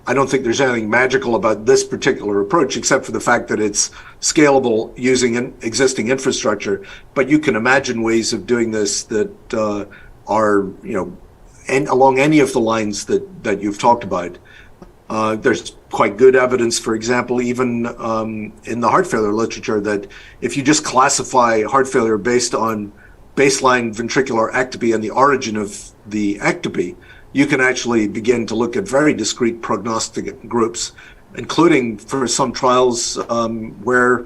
I don't think there's anything magical about this particular approach, except for the fact that it's scalable using existing infrastructure. But you can imagine ways of doing this that are, along any of the lines that you've talked about. There's quite good evidence, for example, even in the heart failure literature, that if you just classify heart failure based on baseline ventricular ectopy and the origin of the ectopy, you can actually begin to look at very discrete prognostic groups, including for some trials where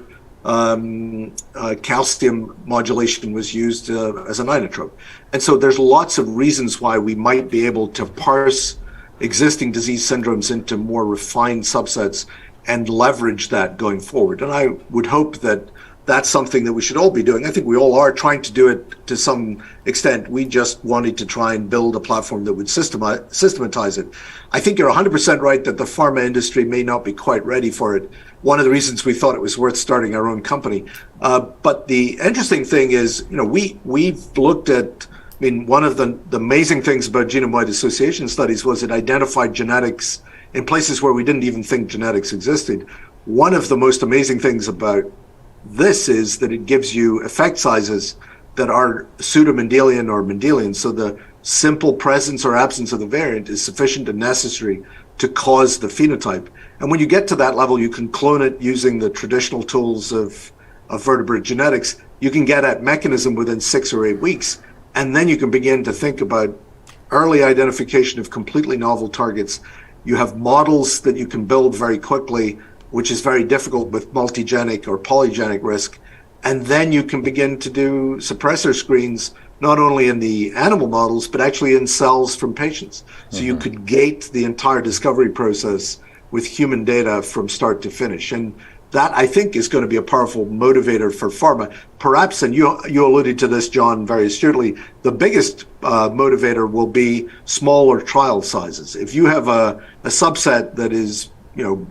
calcium modulation was used as an inotrope. And so there's lots of reasons why we might be able to parse existing disease syndromes into more refined subsets and leverage that going forward. And I would hope that that's something that we should all be doing. I think we all are trying to do it to some extent. We just wanted to try and build a platform that would systematize it. I think you're 100% right that the pharma industry may not be quite ready for it. One of the reasons we thought it was worth starting our own company. But the interesting thing is, we've looked at, one of the amazing things about genome-wide association studies was it identified genetics in places where we didn't even think genetics existed. One of the most amazing things about this is that it gives you effect sizes that are pseudo-Mendelian or Mendelian. So the simple presence or absence of the variant is sufficient and necessary to cause the phenotype. And when you get to that level, you can clone it using the traditional tools of vertebrate genetics. You can get at mechanism within 6 or 8 weeks. And then you can begin to think about early identification of completely novel targets. You have models that you can build very quickly, which is very difficult with multigenic or polygenic risk. And then you can begin to do suppressor screens, not only in the animal models, but actually in cells from patients. So you could gate the entire discovery process with human data from start to finish. And that, I think, is going to be a powerful motivator for pharma. Perhaps, and you alluded to this, John, very astutely, the biggest motivator will be smaller trial sizes. If you have a subset that is,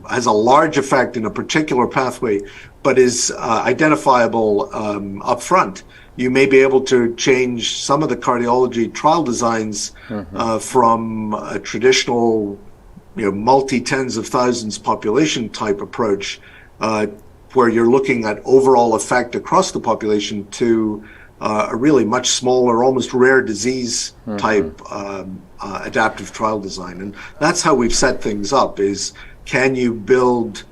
has a large effect in a particular pathway, but is identifiable upfront, you may be able to change some of the cardiology trial designs from a traditional, multi-tens of thousands population type approach, where you're looking at overall effect across the population, to a really much smaller, almost rare disease type adaptive trial design. And that's how we've set things up, is can you build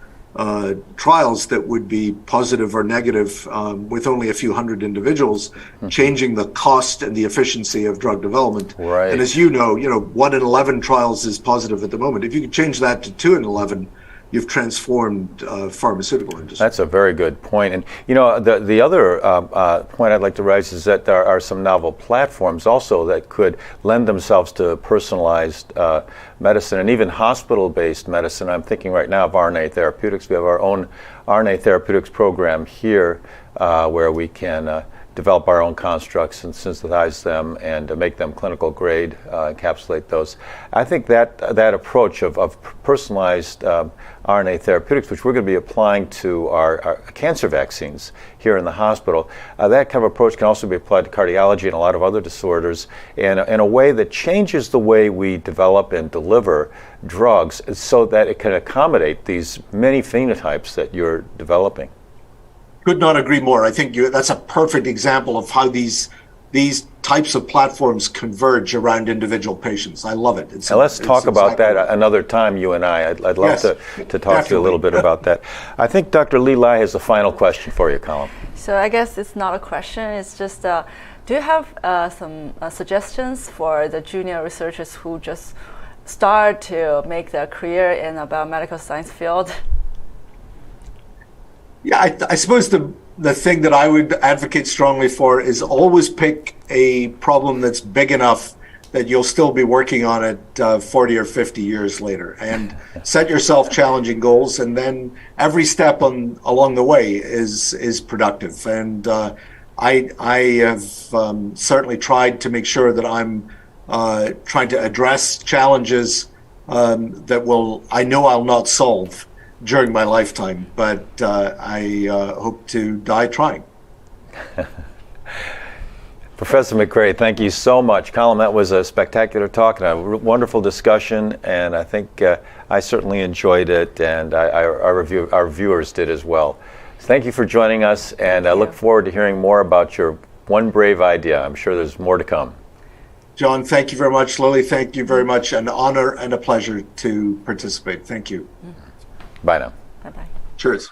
trials that would be positive or negative with only a few hundred individuals, changing the cost and the efficiency of drug development. Right. And as you know, 1 in 11 trials is positive at the moment. If you could change that to 2 in 11, you've transformed pharmaceutical industry. That's a very good point. And the other point I'd like to raise is that there are some novel platforms also that could lend themselves to personalized medicine and even hospital-based medicine. I'm thinking right now of RNA therapeutics. We have our own RNA therapeutics program here where we can develop our own constructs and synthesize them and make them clinical grade, encapsulate those. I think that approach of personalized RNA therapeutics, which we're going to be applying to our cancer vaccines here in the hospital, that kind of approach can also be applied to cardiology and a lot of other disorders in a way that changes the way we develop and deliver drugs so that it can accommodate these many phenotypes that you're developing. Could not agree more. I think that's a perfect example of how these types of platforms converge around individual patients. I love it. Let's talk about that another time, you and I. I'd love to talk to you a little bit about that. I think Dr. Lee Lai has a final question for you, Colin. So I guess it's not a question. It's just, do you have some suggestions for the junior researchers who just start to make their career in the biomedical science field? Yeah, I suppose the thing that I would advocate strongly for is always pick a problem that's big enough that you'll still be working on it 40 or 50 years later, and set yourself challenging goals, and then every step along the way is productive. And I have certainly tried to make sure that I'm trying to address challenges that I know I'll not solve during my lifetime, but I hope to die trying. Professor McRae, thank you so much. Colin, that was a spectacular talk and a wonderful discussion, and I think I certainly enjoyed it, and our viewers did as well. Thank you for joining us, and I look forward to hearing more about your one brave idea. I'm sure there's more to come. John, thank you very much. Lily, thank you very much. An honor and a pleasure to participate. Thank you. Bye now. Bye-bye. Cheers.